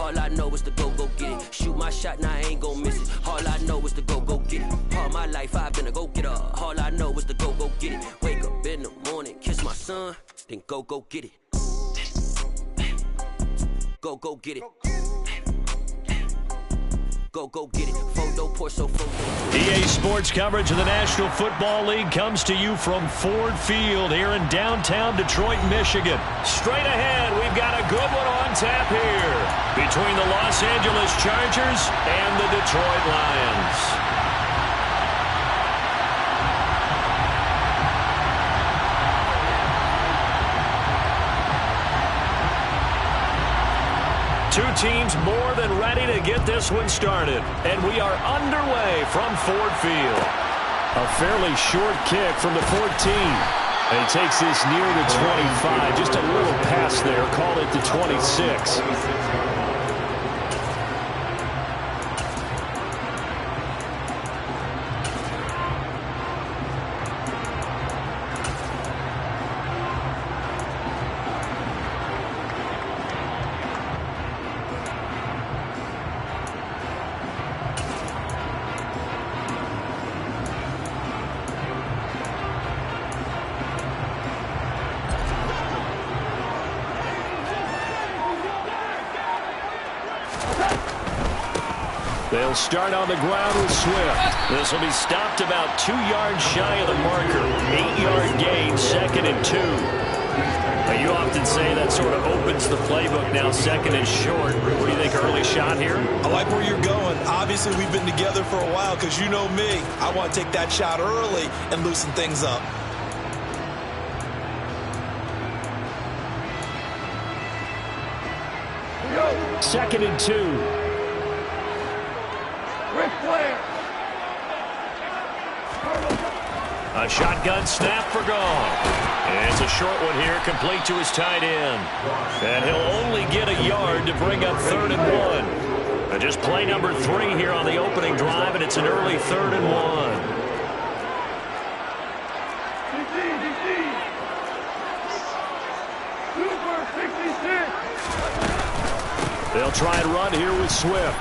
All I know is to go get it. Shoot my shot, now I ain't gon' miss it. All I know is to go get it. All my life I've been a go-getter. All I know is to go get it. Wake up in the morning, kiss my son, then go get it. Go get it. Go get it. Photo, Porso, photo. EA Sports coverage of the National Football League comes to you from Ford Field here in downtown Detroit, Michigan. Straight ahead, we've got a good one on tap here between the Los Angeles Chargers and the Detroit Lions. Two teams more than ready to get this one started. And we are underway from Ford Field. A fairly short kick from the 14. And he takes this near the 25. Just a little pass there. Call it the 26. They'll start on the ground with Swift. This will be stopped about 2 yards shy of the marker. 8-yard gain, 2nd and 2. Now, you often say that sort of opens the playbook now, 2nd and short. What do you think, early shot here? I like where you're going. Obviously, we've been together for a while because you know me. I want to take that shot early and loosen things up. Second and 2. A shotgun snap for gone. And it's a short one here, complete to his tight end. And he'll only get a yard to bring up 3rd and 1. And just play number 3 here on the opening drive, and it's an early 3rd and 1. They'll try and run here with Swift.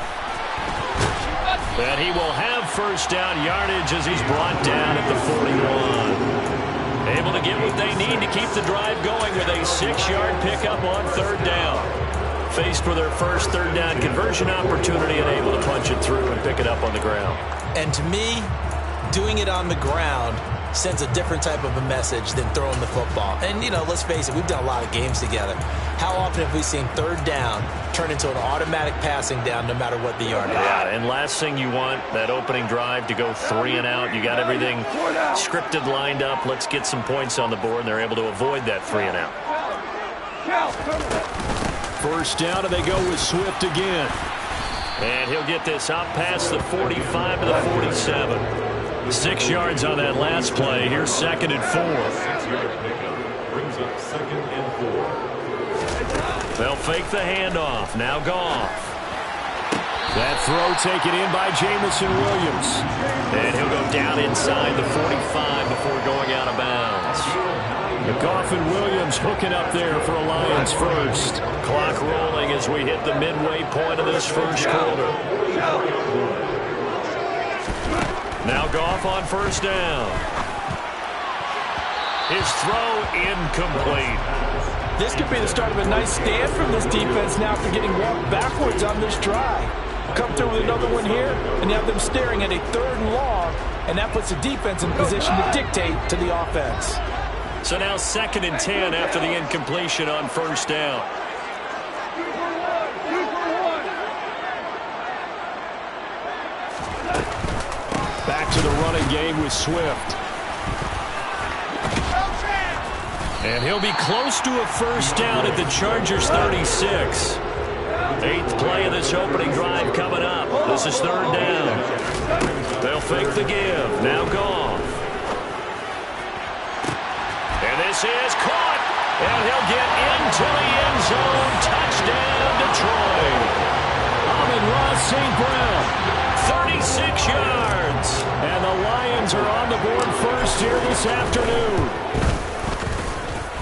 And he will have first down yardage as he's brought down at the 41. Able to get what they need to keep the drive going with a 6-yard pickup on 3rd down. Faced with their first 3rd down conversion opportunity and able to punch it through and pick it up on the ground. And to me, doing it on the ground sends a different type of a message than throwing the football. And, you know, let's face it, we've done a lot of games together. How often have we seen 3rd down turn into an automatic passing down no matter what the yard is? Yeah, and last thing you want, that opening drive to go 3 and out. You got everything scripted, lined up. Let's get some points on the board, and they're able to avoid that 3 and out. First down, and they go with Swift again. And he'll get this out past the 45 to the 47. 6 yards on that last play. Here's 2nd and 4. Brings up 2nd and 4. They'll fake the handoff. Now Goff. That throw taken in by Jamison Williams. And he'll go down inside the 45 before going out of bounds. Goff and Williams hooking up there for a Lions first. Clock rolling as we hit the midway point of this first quarter. Now Goff on first down. His throw incomplete. This could be the start of a nice stand from this defense now for getting walked backwards on this drive. Come through with another one here, and you have them staring at a 3rd and long, and that puts the defense in position to dictate to the offense. So now 2nd and 10 after the incompletion on first down. Back to the running game with Swift. And he'll be close to a first down at the Chargers 36. 8th play of this opening drive coming up. This is 3rd down. They'll fake the give. Now Goff. And this is caught. And he'll get into the end zone. Touchdown, Detroit. Amon-Ra St. Brown. 36 yards. And the Lions are on the board first here this afternoon.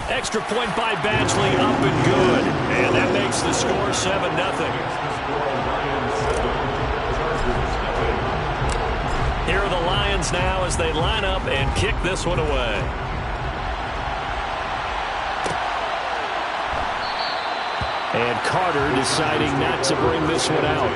Extra point by Badgley, up and good. And that makes the score 7-0. Here are the Lions now as they line up and kick this one away. And Carter deciding not to bring this one out.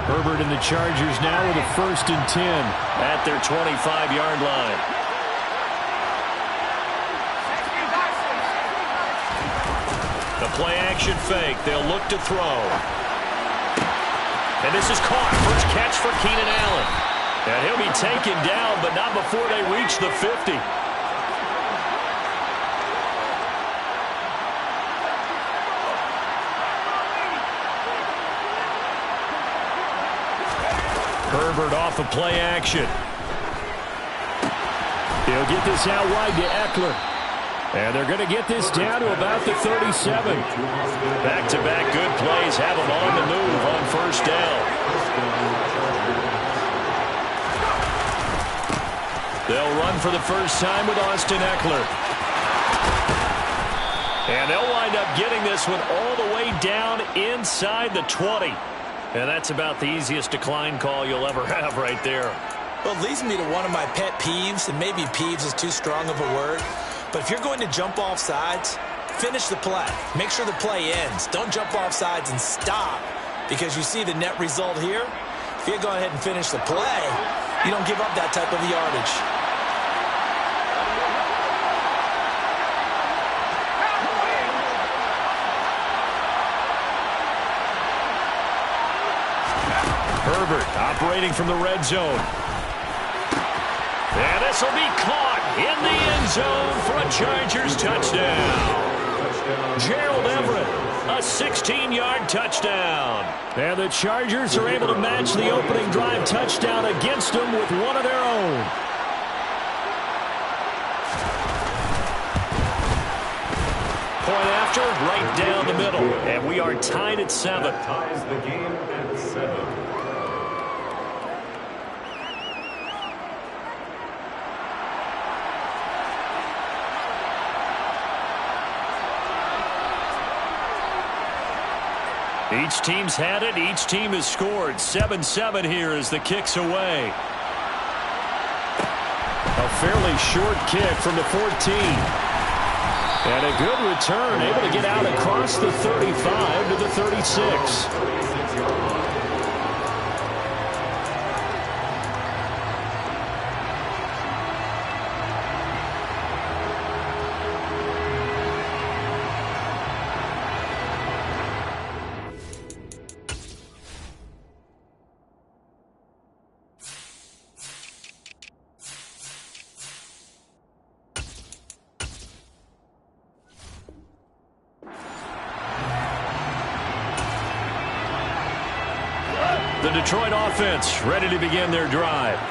Herbert and the Chargers now with a 1st and 10 at their 25-yard line. The play-action fake. They'll look to throw. And this is caught. First catch for Keenan Allen. And he'll be taken down, but not before they reach the 50. Herbert off of play action. He'll get this out wide to Eckler. And they're going to get this down to about the 37. Back-to-back good plays have them on the move on 1st down. They'll run for the first time with Austin Eckler. And they'll wind up getting this one all the way down inside the 20. And that's about the easiest decline call you'll ever have right there. Well, it leads me to one of my pet peeves, and maybe peeves is too strong of a word. But if you're going to jump off sides, finish the play. Make sure the play ends. Don't jump off sides and stop because you see the net result here. If you go ahead and finish the play, you don't give up that type of yardage. Herbert operating from the red zone. And this will be caught in the end zone for a Chargers touchdown. Gerald Everett, a 16-yard touchdown. And the Chargers are able to match the opening drive touchdown against them with one of their own. Point after, right down the middle. And we are tied at 7. That ties the game at 7. Each team's had it. Each team has scored. 7-7 here as the kick's away. A fairly short kick from the 14. And a good return, able to get out across the 35 to the 36. The Detroit offense ready to begin their drive.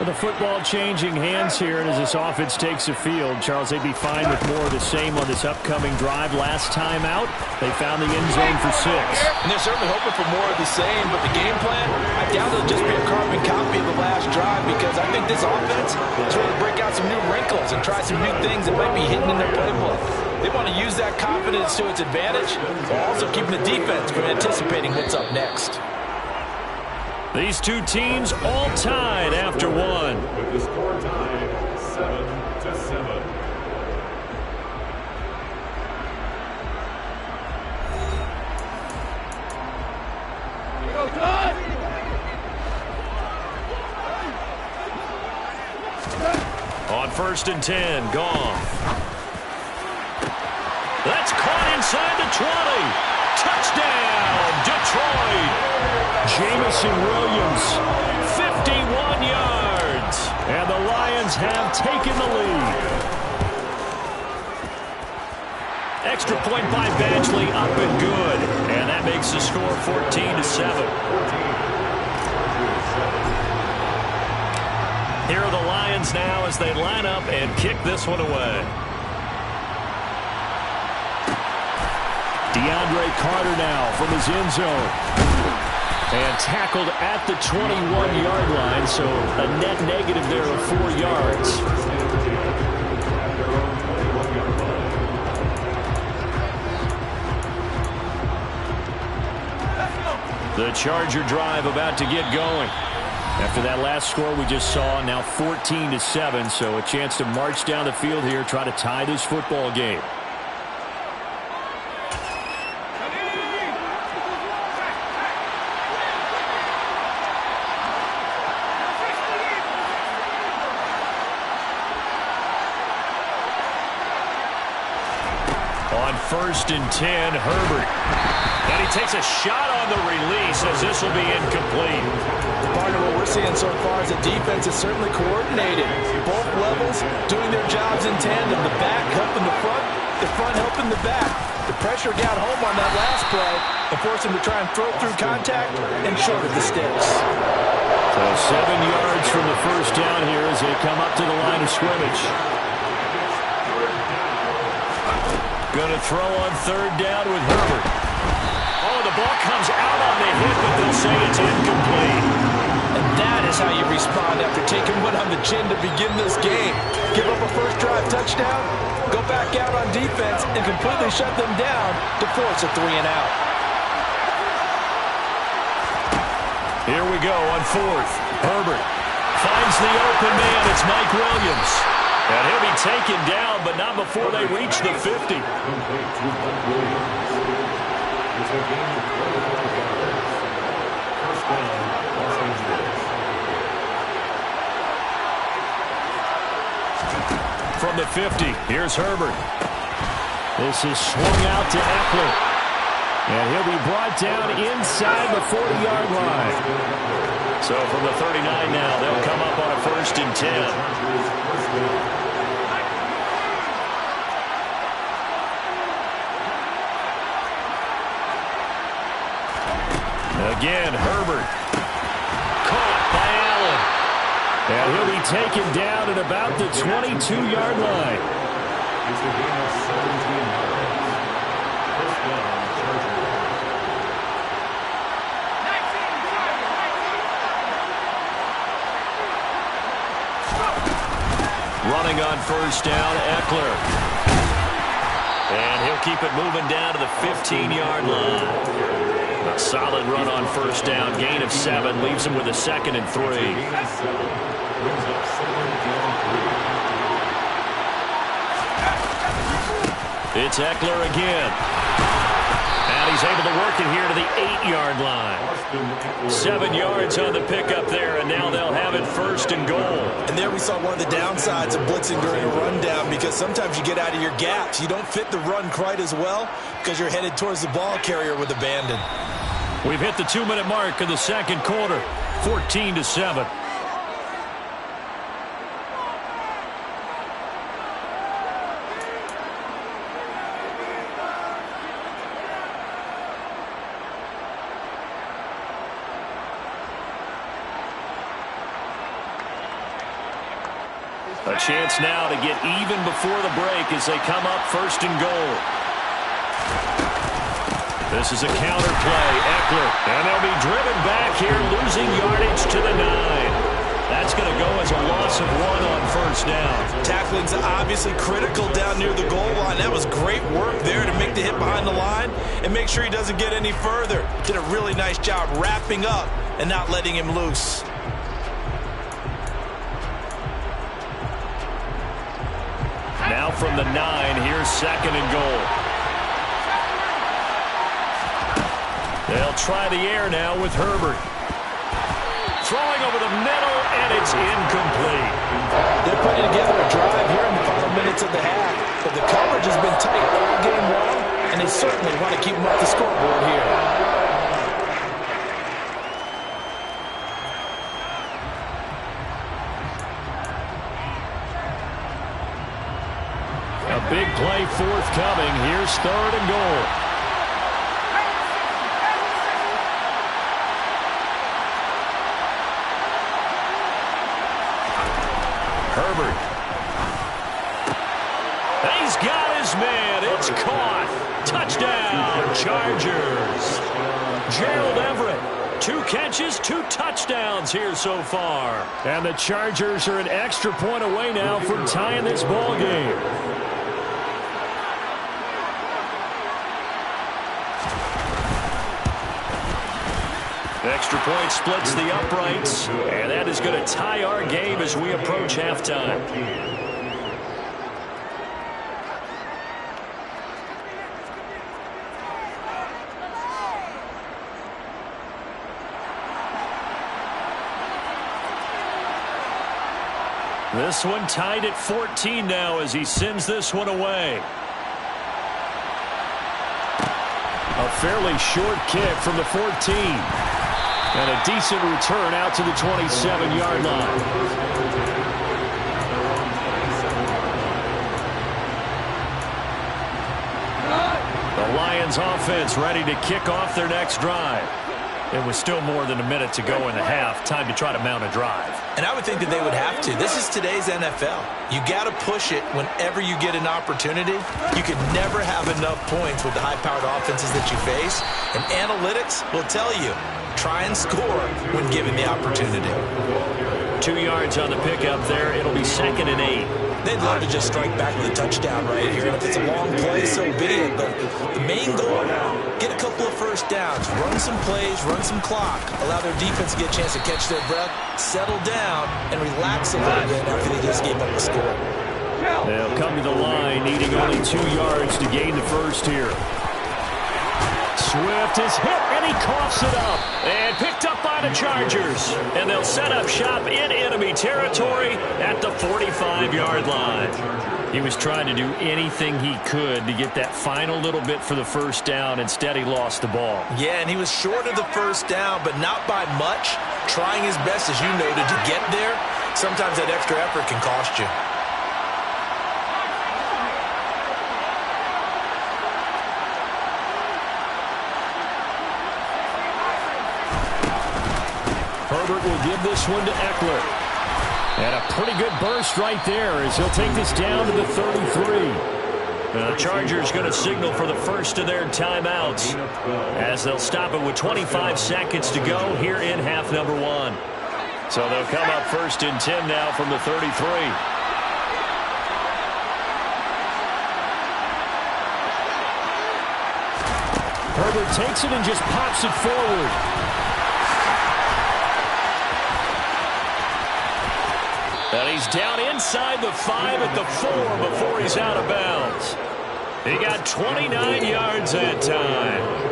With the football changing hands here, and as this offense takes the field, Charles, they'd be fine with more of the same on this upcoming drive. Last time out, they found the end zone for 6. And they're certainly hoping for more of the same, but the game plan, I doubt it'll just be a carbon copy of the last drive because I think this offense is ready to break out some new wrinkles and try some new things that might be hidden in their playbook. They want to use that confidence to its advantage while also keeping the defense from anticipating what's up next. These two teams all tied after one. With the score tied 7-7. On 1st and 10, gone. That's caught inside the 20. Touchdown, Detroit. Jamison Williams, 51 yards. And the Lions have taken the lead. Extra point by Badgley, up and good. And that makes the score 14-7. Here are the Lions now as they line up and kick this one away. DeAndre Carter now from his end zone. And tackled at the 21-yard line, so a net negative there of 4 yards. The Charger drive about to get going. After that last score we just saw, now 14-7, so a chance to march down the field here, try to tie this football game. On 1st and 10, Herbert. And he takes a shot on the release as this will be incomplete. Part of what we're seeing so far is the defense is certainly coordinated. Both levels doing their jobs in tandem. The back helping the front helping the back. The pressure got home on that last play and forced him to try and throw through contact and short of the sticks. So 7 yards from the first down here as they come up to the line of scrimmage. Going to throw on 3rd down with Herbert. Oh, the ball comes out on the hit, but they'll say it's incomplete. And that is how you respond after taking one on the chin to begin this game. Give up a first drive touchdown, go back out on defense, and completely shut them down to force a 3-and-out. Here we go on 4th. Herbert finds the open man. It's Mike Williams. And he'll be taken down, but not before they reach the 50. From the 50, here's Herbert. This is swung out to Eckler. And he'll be brought down inside the 40-yard line. So from the 39 now, they'll come up on a 1st and 10. Again, Herbert. Caught by Allen. And he'll be taken down at about the 22-yard line. It's a gain of 17 yards. First down, Charger. Running on 1st down, Eckler. And he'll keep it moving down to the 15-yard line. A solid run on 1st down. Gain of 7. Leaves him with a 2nd and 3. It's Eckler again. And he's able to work it here to the 8-yard line. 7 yards on the pickup there, and now they'll have it 1st and goal. And there we saw one of the downsides of blitzing during a rundown, because sometimes you get out of your gaps. You don't fit the run quite as well because you're headed towards the ball carrier with abandon. We've hit the 2-minute mark of the 2nd quarter, 14-7. A chance now to get even before the break as they come up 1st and goal. This is a counter play. Eckler. And they'll be driven back here, losing yardage to the 9. That's going to go as a loss of 1 on 1st down. Tackling's obviously critical down near the goal line. That was great work there to make the hit behind the line and make sure he doesn't get any further. Did a really nice job wrapping up and not letting him loose. Now from the 9, here's 2nd and goal. They'll try the air now with Herbert. Throwing over the middle, and it's incomplete. They're putting together a drive here in the final minutes of the half, but the coverage has been tight all game long, and they certainly want to keep them off the scoreboard here. A big play forthcoming. Here's 3rd and goal. Herbert. He's got his man. It's caught. Touchdown. Chargers. Gerald Everett, 2 catches, 2 touchdowns here so far. And the Chargers are an extra point away now from tying this ball game. Extra point splits the uprights, and that is going to tie our game as we approach halftime. This one tied at 14 now as he sends this one away. A fairly short kick from the 14. And a decent return out to the 27-yard line. The Lions offense ready to kick off their next drive. It was still more than a minute to go in the half. Time to try to mount a drive. And I would think that they would have to. This is today's NFL. You got to push it whenever you get an opportunity. You can never have enough points with the high-powered offenses that you face. And analytics will tell you, try and score when given the opportunity. 2 yards on the pickup there. It'll be 2nd and 8. They'd love to just strike back with a touchdown right here. And if it's a long play, so be it. But the main goal, get a couple of first downs, run some plays, run some clock, allow their defense to get a chance to catch their breath, settle down, and relax a little bit after they just gave up a score. They'll come to the line, needing only 2 yards to gain the first here. Swift is hit, and he coughs it up. And picked up by the Chargers. And they'll set up shop in enemy territory at the 45-yard line. He was trying to do anything he could to get that final little bit for the first down. Instead, he lost the ball. Yeah, and he was short of the first down, but not by much. Trying his best, as you noted, to get there. Sometimes that extra effort can cost you. Herbert will give this one to Eckler. And a pretty good burst right there as he'll take this down to the 33. The Chargers going to signal for the first of their timeouts as they'll stop it with 25 seconds to go here in half number 1. So they'll come up 1st and 10 now from the 33. Herbert takes it and just pops it forward. And he's down inside the 5 at the 4 before he's out of bounds. He got 29 yards that time.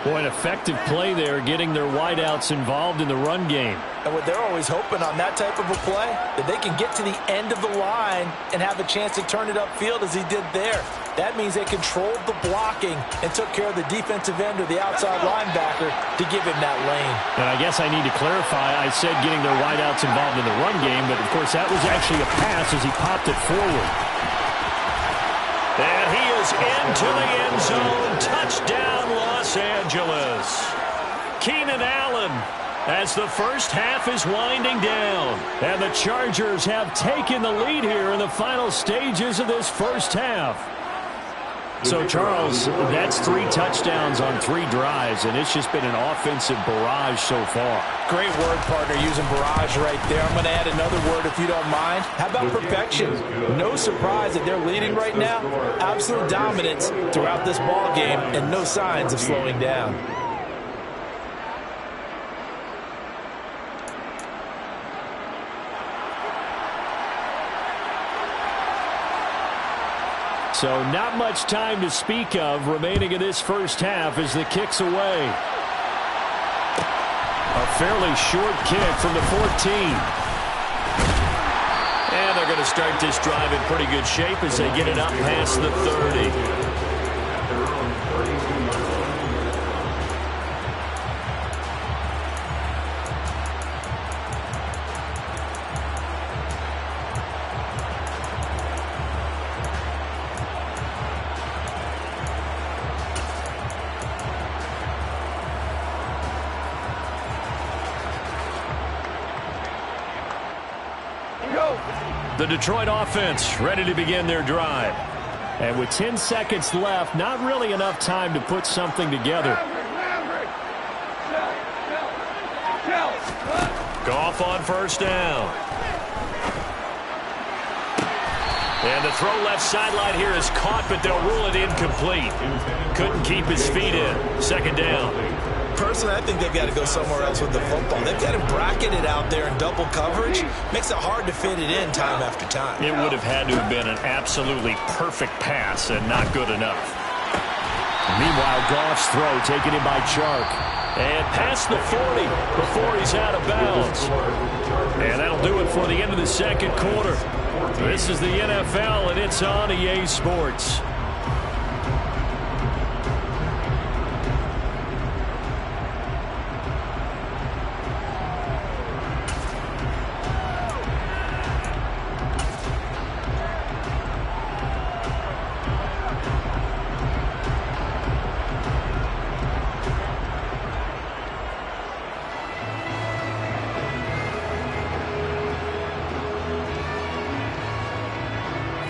Boy, an effective play there, getting their wideouts involved in the run game. And what they're always hoping on that type of a play, that they can get to the end of the line and have a chance to turn it upfield as he did there. That means they controlled the blocking and took care of the defensive end or the outside linebacker to give him that lane. And I guess I need to clarify, I said getting their wideouts involved in the run game, but of course that was actually a pass as he popped it forward. And he is into the end zone. Touchdown, Los Angeles. Keenan Allen as the first half is winding down. And the Chargers have taken the lead here in the final stages of this first half. So, Charles, that's 3 touchdowns on 3 drives, and it's just been an offensive barrage so far. Great word, partner, using barrage right there. I'm going to add another word if you don't mind. How about perfection? No surprise that they're leading right now. Absolute dominance throughout this ball game and no signs of slowing down. So not much time to speak of remaining in this first half as the kick's away. A fairly short kick from the 14. And they're going to start this drive in pretty good shape as they get it up past the 30. The Detroit offense ready to begin their drive. And with 10 seconds left, not really enough time to put something together. Goff on first down. And the throw left sideline here is caught, but they'll rule it incomplete. Couldn't keep his feet in. Second down. Personally, I think they've got to go somewhere else with the football. They've got him bracketed out there in double coverage. Makes it hard to fit it in time after time. It would have had to have been an absolutely perfect pass and not good enough. Meanwhile, Goff's throw taken in by Chark. And past the 40 before he's out of bounds. And that'll do it for the end of the second quarter. This is the NFL, and it's on EA Sports.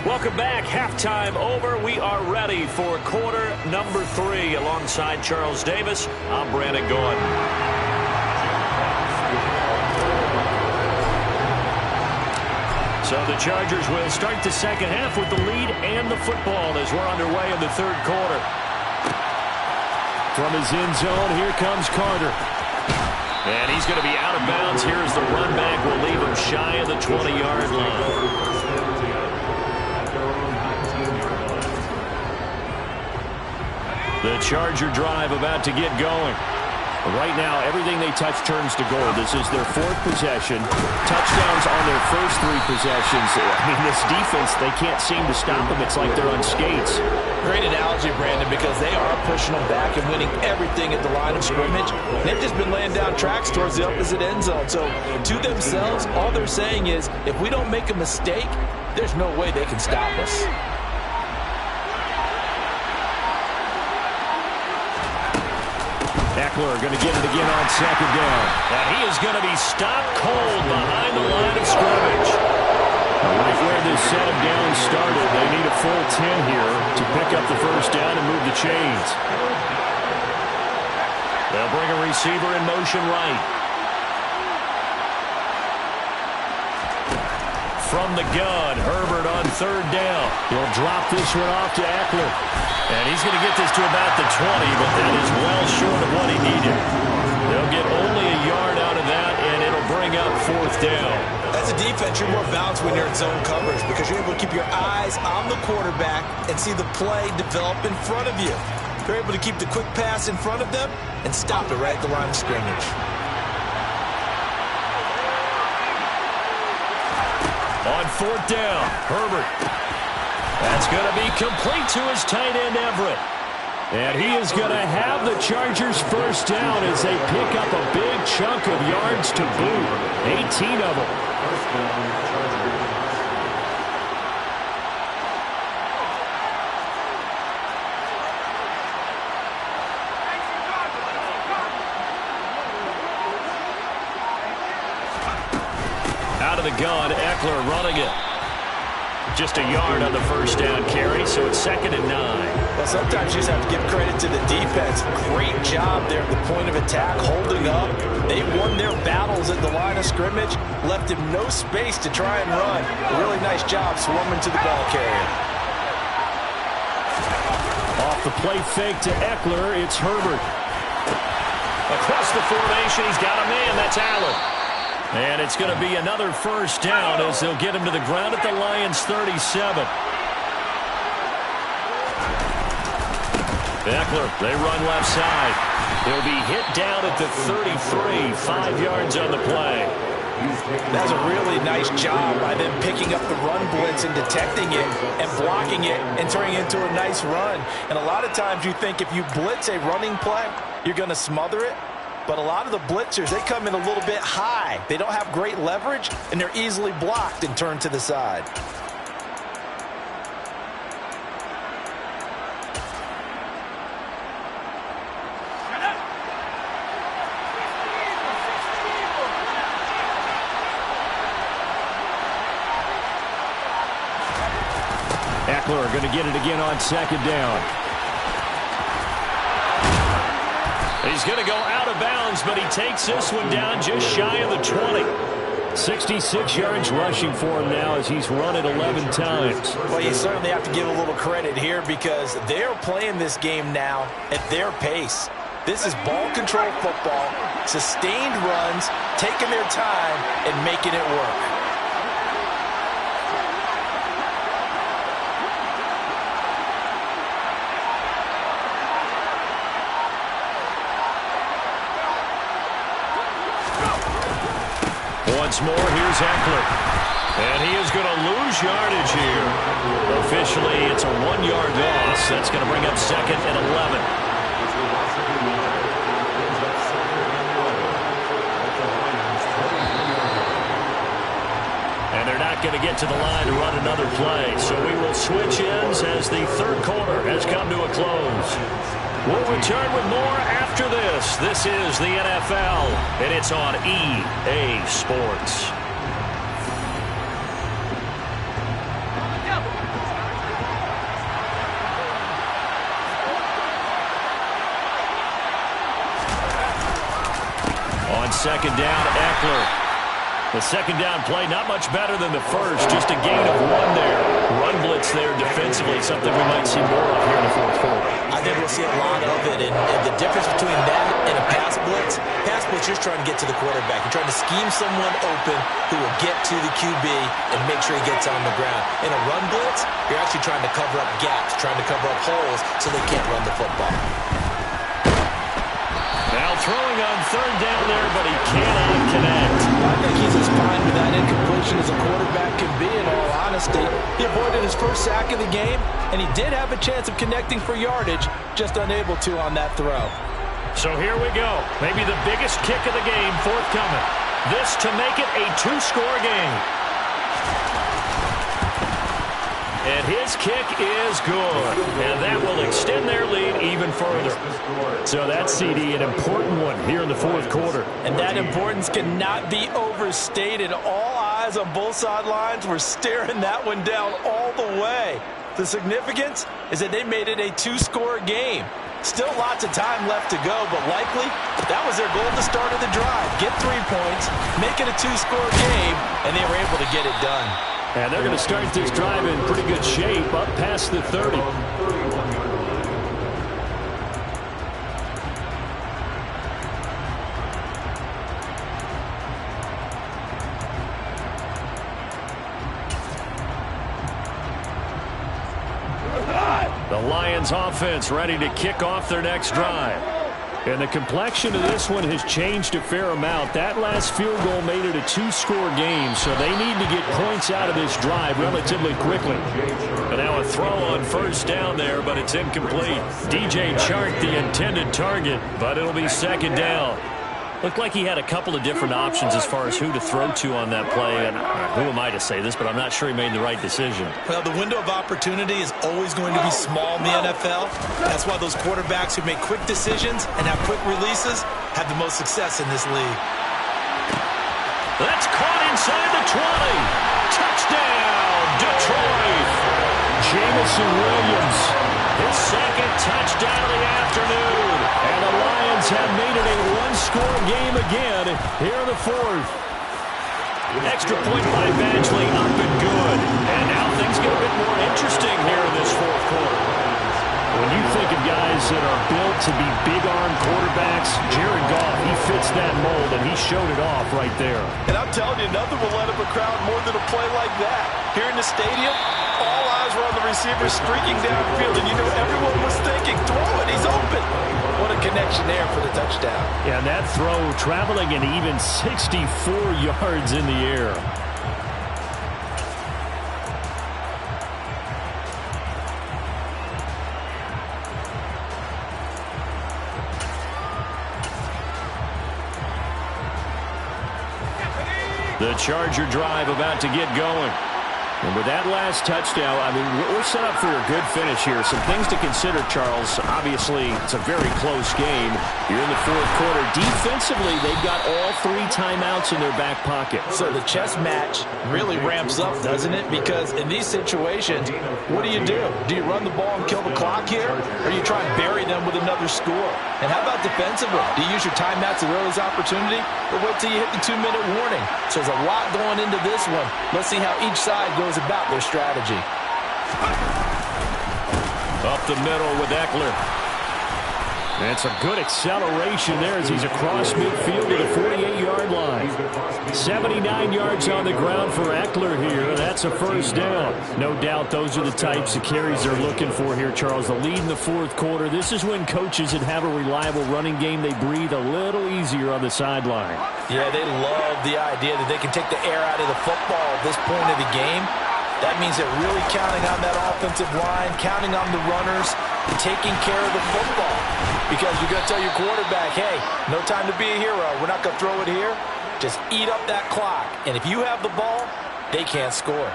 Welcome back. Halftime over. We are ready for quarter number 3. Alongside Charles Davis, I'm Brandon Gordon. So the Chargers will start the second half with the lead and the football as we're underway in the third quarter. From his end zone, here comes Carter. And he's going to be out of bounds. Here as the run back will leave him shy of the 20-yard line. The Charger drive about to get going. Right now, everything they touch turns to gold. This is their 4th possession. Touchdowns on their first 3 possessions. I mean, this defense, they can't seem to stop them. It's like they're on skates. Great analogy, Brandon, because they are pushing them back and winning everything at the line of scrimmage. They've just been laying down tracks towards the opposite end zone. So, to themselves, all they're saying is, if we don't make a mistake, there's no way they can stop us. Eckler going to get it again on second down. And he is going to be stopped cold behind the line of scrimmage. Right where this set him down started, they need a full 10 here to pick up the first down and move the chains. They'll bring a receiver in motion right. From the gun, Herbert on third down. He'll drop this one off to Eckler. And he's going to get this to about the 20, but that is well short of what he needed. They'll get only a yard out of that, and it'll bring up fourth down. As a defense, you're more balanced when you're in zone coverage because you're able to keep your eyes on the quarterback and see the play develop in front of you. You're able to keep the quick pass in front of them and stop it right at the line of scrimmage. On fourth down, Herbert. That's going to be complete to his tight end, Everett. And he is going to have the Chargers first down as they pick up a big chunk of yards to boot. 18 of them. Out of the gun, Eckler running it. Just a yard on the first down carry, so it's 2nd and 9. Well, sometimes you just have to give credit to the defense. Great job there at the point of attack, holding up. They won their battles at the line of scrimmage, left him no space to try and run. A really nice job swarming to the ball carrier. Off the play fake to Eckler, it's Herbert. Across the formation, he's got a man. That's Allen. And it's going to be another first down as they'll get him to the ground at the Lions' 37. Eckler, they run left side. He'll be hit down at the 33, 5 yards on the play. That's a really nice job by them picking up the run blitz and detecting it and blocking it and turning it into a nice run. And a lot of times you think if you blitz a running play, you're going to smother it. But a lot of the blitzers, they come in a little bit high. They don't have great leverage, and they're easily blocked and turned to the side. Eckler are going to get it again on second down. He's going to go out of bounds, but he takes this one down just shy of the 20. 66 yards rushing for him now as he's run it 11 times. Well, you certainly have to give a little credit here because they're playing this game now at their pace. This is ball control football, sustained runs, taking their time and making it work. Once more, here's Eckler. And he is going to lose yardage here. Officially, it's a 1-yard loss. That's going to bring up second and 11. And they're not going to get to the line to run another play. So we will switch ends as the third quarter has come to a close. We'll return with more after this. This is the NFL, and it's on EA Sports. On second down, Eckler. The second down play, not much better than the first, just a gain of 1 there. Run blitz there defensively, something we might see more of here in the fourth quarter. I think we'll see a lot of it, and the difference between that and a pass blitz, you're just trying to get to the quarterback. You're trying to scheme someone open who will get to the QB and make sure he gets on the ground. In a run blitz, you're actually trying to cover up gaps, trying to cover up holes so they can't run the football. Now throwing on third down there, but he cannot connect. I think he's as fine with that incompletion as a quarterback can be, in all honesty. He avoided his first sack of the game, and he did have a chance of connecting for yardage, just unable to on that throw. So here we go. Maybe the biggest kick of the game forthcoming. This to make it a 2-score game. And his kick is good. And that will extend their lead even further. So that's, CD, an important one here in the fourth quarter. And that importance cannot be overstated. All eyes on both sidelines were staring that one down all the way. The significance is that they made it a 2-score game. Still lots of time left to go, but likely that was their goal at the start of the drive. Get 3 points, make it a 2-score game, and they were able to get it done. And they're going to start this drive in pretty good shape, up past the 30. The Lions offense ready to kick off their next drive. And the complexion of this one has changed a fair amount. That last field goal made it a 2-score game, so they need to get points out of this drive relatively quickly. And now a throw on first down there, but it's incomplete. DJ Chark, the intended target, but it'll be second down. Looked like he had a couple of different options as far as who to throw to on that play. And who am I to say this, but I'm not sure he made the right decision. Well, the window of opportunity is always going to be small in the NFL. That's why those quarterbacks who make quick decisions and have quick releases have the most success in this league. That's caught inside the 20. Touchdown, Detroit. Jamison Williams, his second touchdown of the afternoon. And the Lions have made it a 1-score game again here in the fourth. Extra point by Badgley, up and good. And now things get a bit more interesting here in this fourth quarter. When you think of guys that are built to be big-arm quarterbacks, Jared Goff, he fits that mold, and he showed it off right there. And I'm telling you, nothing will let up a crowd more than a play like that. Here in the stadium, all eyes were on the receiver streaking downfield, and you know everyone was thinking, throw it, he's open. What a connection there for the touchdown. Yeah, and that throw traveling an even 64 yards in the air. The Charger drive about to get going. And with that last touchdown, I mean, we're set up for a good finish here. Some things to consider, Charles. Obviously, it's a very close game. You're in the fourth quarter. Defensively, they've got all 3 timeouts in their back pocket. So the chess match really ramps up, doesn't it? Because in these situations, what do? Do you run the ball and kill the clock here? Or do you try and bury them with another score? And how about defensively? Do you use your timeouts at earliest opportunity? Or wait till you hit the 2-minute warning? So there's a lot going into this one. Let's see how each side goes about their strategy. Up the middle with Eckler. And it's a good acceleration there as he's across midfield to the 48-yard line. 79 yards on the ground for Eckler here. That's a first down. No doubt those are the types of carries they're looking for here, Charles. The lead in the fourth quarter. This is when coaches that have a reliable running game, they breathe a little easier on the sideline. Yeah, they love the idea that they can take the air out of the football at this point of the game. That means they're really counting on that offensive line, counting on the runners, and taking care of the football. Because you're going to tell your quarterback, hey, no time to be a hero. We're not going to throw it here. Just eat up that clock. And if you have the ball, they can't score.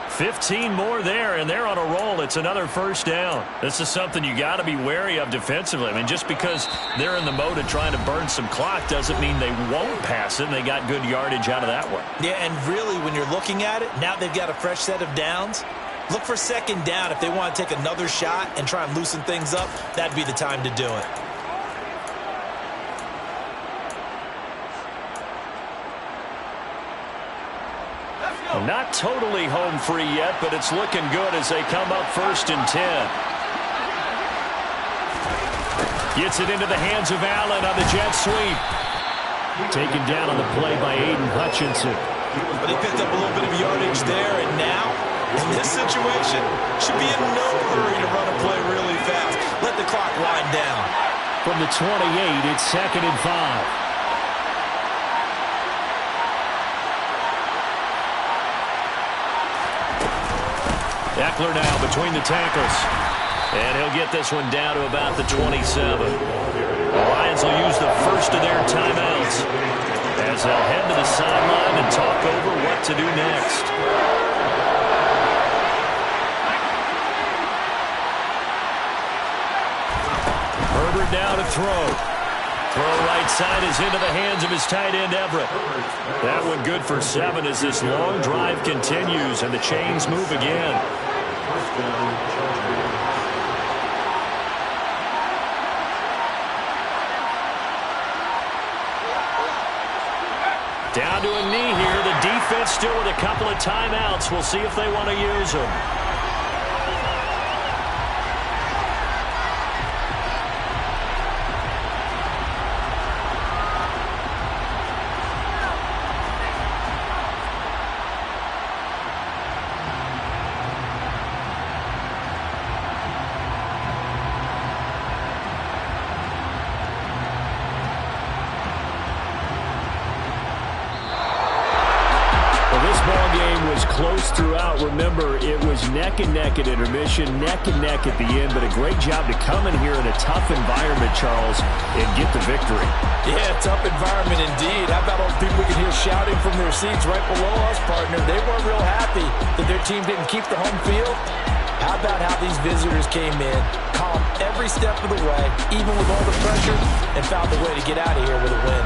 15 more there, and they're on a roll. It's another first down. This is something you got to be wary of defensively. I mean, just because they're in the mode of trying to burn some clock doesn't mean they won't pass it, and they got good yardage out of that one. Yeah, and really, when you're looking at it, now they've got a fresh set of downs. Look for second down. If they want to take another shot and try and loosen things up, that'd be the time to do it. Not totally home free yet, but it's looking good as they come up 1st and 10. Gets it into the hands of Allen on the jet sweep. Taken down on the play by Aiden Hutchinson. But he picked up a little bit of yardage there, and now, in this situation, should be in no hurry to run a play really fast. Let the clock wind down. From the 28, it's 2nd and 5. Eckler now between the tackles. And he'll get this one down to about the 27. The Lions will use the first of their timeouts as they'll head to the sideline and talk over what to do next. Herbert now to throw. Throw right side is into the hands of his tight end, Everett. That one good for 7 as this long drive continues and the chains move again. Down to a knee here. The defense still with a couple of timeouts. We'll see if they want to use them. Close throughout. Remember, it was neck and neck at intermission, neck and neck at the end, but a great job to come in here in a tough environment, Charles, and get the victory. Yeah, tough environment indeed. How about all the people we can hear shouting from their seats right below us, partner? They weren't real happy that their team didn't keep the home field. How about how these visitors came in, calm every step of the way, even with all the pressure, and found a way to get out of here with a win.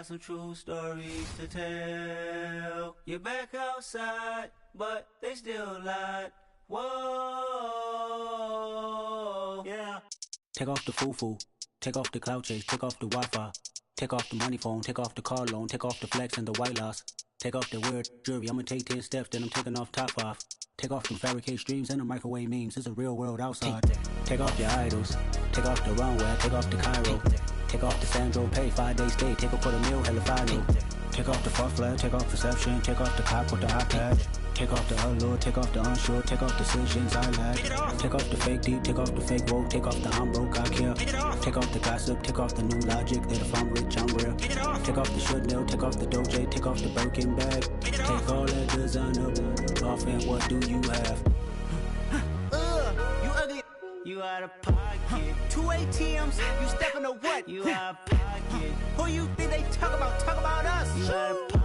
Some true stories to tell. You're back outside, but they still lied. Whoa, yeah. Take off the foo-foo, take off the cloud chase, take off the Wi-Fi. Take off the money phone, take off the car loan, take off the flex and the white loss. Take off the weird jewelry, I'ma take 10 steps, then I'm taking off top off. Take off them fabricate streams and the microwave memes, it's a real world outside. Take off your idols, take off the runway, take off the Cairo. Take off the Sandro pay, 5-day stay, take off for the meal, hella follow. Take off the fuck flag, take off perception, take off the cop with the iPad. Take off the allure, take off the unsure, take off decisions I lack. Take off the fake deep, take off the fake woke, take off the I'm broke, I care. Take off the gossip, take off the new logic that if I'm rich, I'm real. Take off the Chanel, take off the Doja, take off the Birkin bag. Take all that designer off and what do you have? You ugly. You out of pocket. 2 ATMs, you stepping to what? You out of pocket. Who you think they talk about? Talk about us. You out of pocket.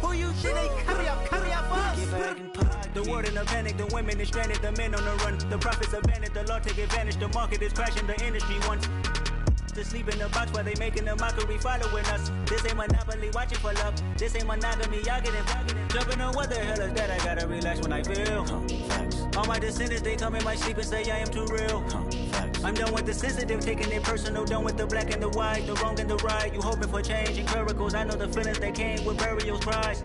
Who you think they carry up for us? Get back in pocket. The world in a panic, the women is stranded, the men on the run. The profits abandoned, the law take advantage. The market is crashing, the industry wants to sleep in the box while they making a mockery following us. This ain't monopoly, watching for love. This ain't monogamy, y'all getting jumping on what the hell is that? I gotta relax when I feel. All my descendants, they come in my sleep and say I am too real. I'm done with the sensitive, taking it personal. Done with the black and the white, the wrong and the right. You hoping for change and miracles. I know the feelings that came with burial cries.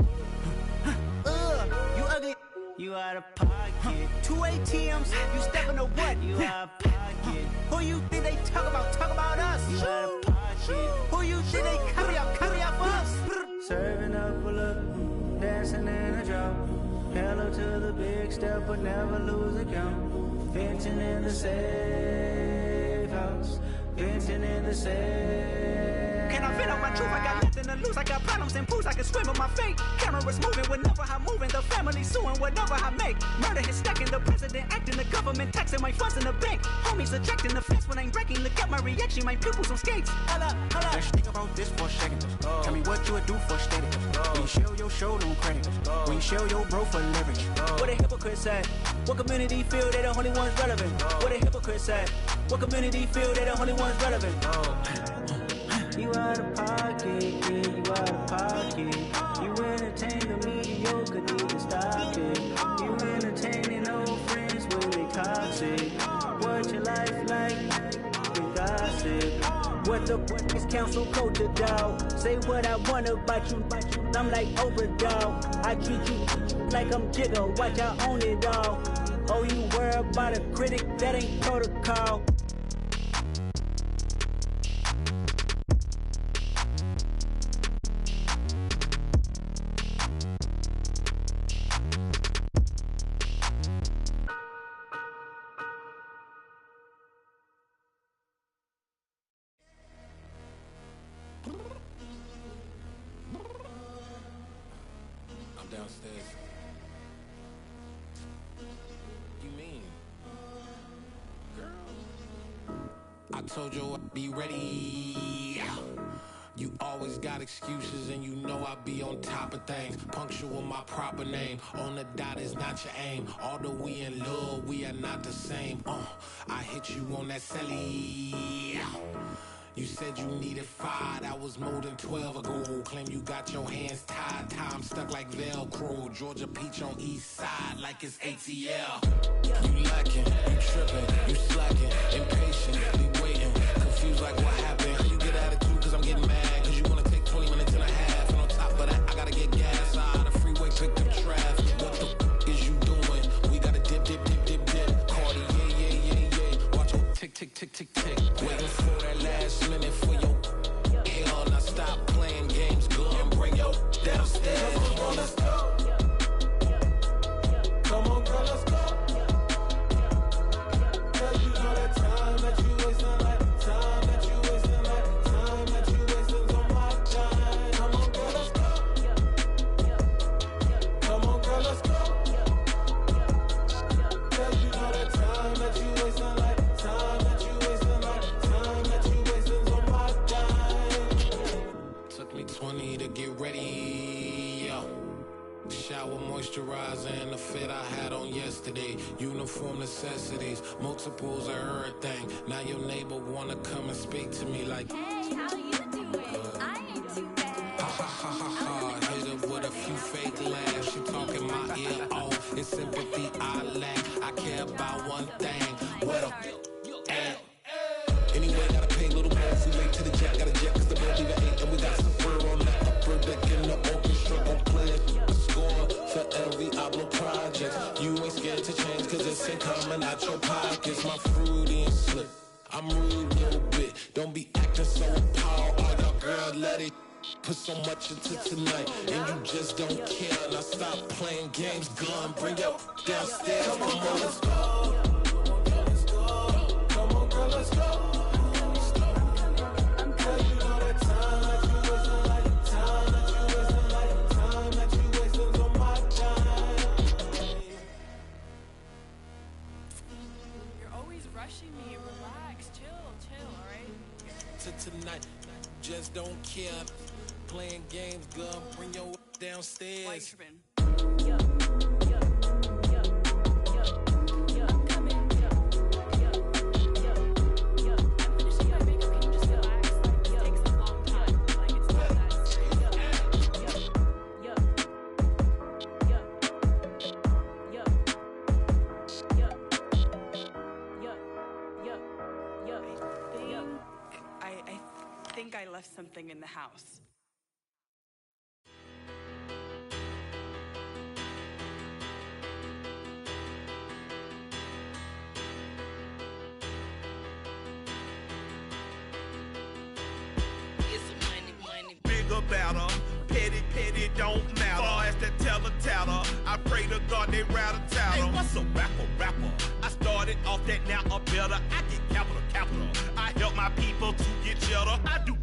You ugly. You out of pocket. 2 ATMs, you stepping to what? You out of pocket. Who you think they talk about? Talk about us. You out of pocket. Who you think they carry up for us? Serving up a look, dancing in a drop. Hello to the big step, but never lose a count. Venting in the safe house. Venting in the safe. Can I vent out my truth? I got nothing to lose. I got problems and pools. I can swim with my fate. Cameras moving whenever I'm moving. The family suing whatever I make. Murder is stacking. The president acting. The government taxing my funds in the bank. Homies ejecting the fence when I'm breaking. Look at my reaction. My pupils on skates. Holla, holla. Let's think about this for a second. Tell me what you would do for status. When you show your show, no credit. When you show your bro for leverage. What a hypocrite said. What community feel they the only ones relevant? What a hypocrite said. What community feel they the only ones relevant? You out of pocket, yeah, you out of pocket. You entertain the mediocre, need to stop it. You entertaining old friends when they toxic. What your life like? The gossip. What the is council culture, dog? Say what I want about you. I'm like Oprah, dog. I treat you like I'm Jigga. Watch I own it all. Oh, you worry about a critic? That ain't protocol. Downstairs. You mean? Girl, I told you I'd be ready. You always got excuses and you know I be on top of things. Punctual my proper name. On the dot is not your aim. Although we in love, we are not the same. I hit you on that celly. You said you needed 5, that was more than 12 ago. Claim you got your hands tied, time stuck like Velcro. Georgia Peach on east side like it's ATL. You lacking, you tripping, you slacking, impatient, be waiting, confused like what happened. You get attitude cause I'm getting mad, cause you wanna take 20 minutes and a half. And on top of that, I gotta get gas out of the freeway, picked up traffic. What the is you doing? We gotta dip. Cardi, yeah. Watch your tick. Waiting for that last minute for your hell. Now stop playing games, girl, and bring your downstairs. Come on, girl, let's go. Come on, girl, let's go. Girl, you know that time that you wasting, like time that you wasting, like time that you wasting on my time. Come on, girl, let's go. Come on, girl, let's go. Girl, you know that time that you wasting, like time that you wasting, like time that you wasting on my time. Took me 20 to get ready, yo. Shower moisturizer and the fit I had on yesterday. Uniform necessities, multiples of everything. Now your neighbor wanna come and speak to me like, hey, how you doing? I ain't too bad. Ha. Hit her with a few fake laughs. She talking my ear off. It's sympathy I lack. I care about one thing. What up? Anyway, gotta pay a little more. If we late to the jet, gotta jet cause the boat leave at 8. hard, let it put so much into tonight, and you just don't care. Now stop playing games, gun, bring your downstairs. Come on, let's go. Come on, girl, let's go. Tonight, just don't care. Playing games, girl, bring your downstairs. I left something in the house. Big about her, petty, don't matter. Far as that teller, I pray to God they rattle tattle. Hey, what's a rapper? I started off that, now I'm better. I get capital. I help my people to get cheddar. I do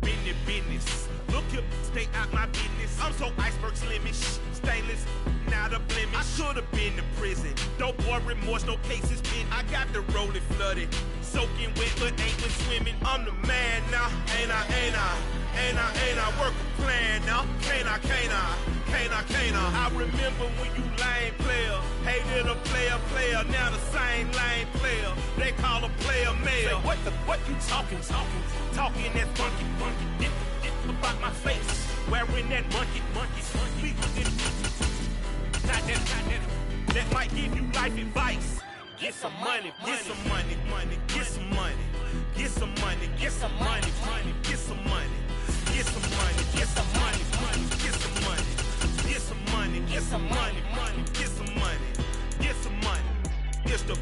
business. Look here, stay out my business. I'm so iceberg slimish, stainless, not a blemish. I should've been to prison. No boy remorse, no cases pinned. I got the rolling flooded, soaking wet, but ain't been swimming. I'm the man now, ain't I? Work a plan now, can't I? I remember when you lame player, hated a player, now the same lame player. They call a player mayor. Say, what you talking that funky, dip about my face, wearing that monkey. Not that might give you life advice. Get some money, get some money, get some money, get some money, get some money, get some money, get some money, get some money, get some money, get some money, get some money, get some money, get some money. It's the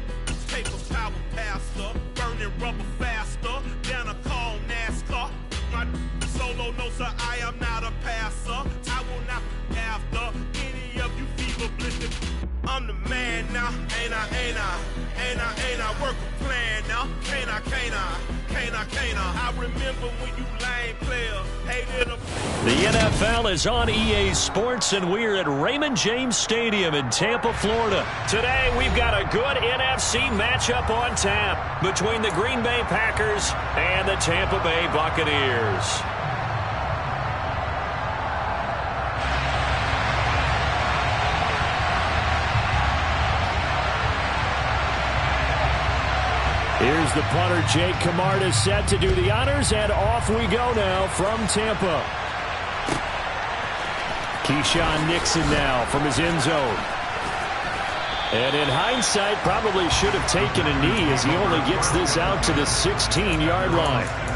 paper power pastor, burning rubber faster than a car on NASCAR. My solo, no sir, I am not a passer. I will not after any of you fever blistered. I'm the man now, ain't I? Work a plan now, can't I? I remember when you lame player hated a... The NFL is on EA Sports, and we're at Raymond James Stadium in Tampa, Florida. Today, we've got a good NFC matchup on tap between the Green Bay Packers and the Tampa Bay Buccaneers. Here's the punter, Jake Camarda, set to do the honors, and off we go now from Tampa. Keyshawn Nixon now from his end zone. And in hindsight, probably should have taken a knee as he only gets this out to the 16-yard line.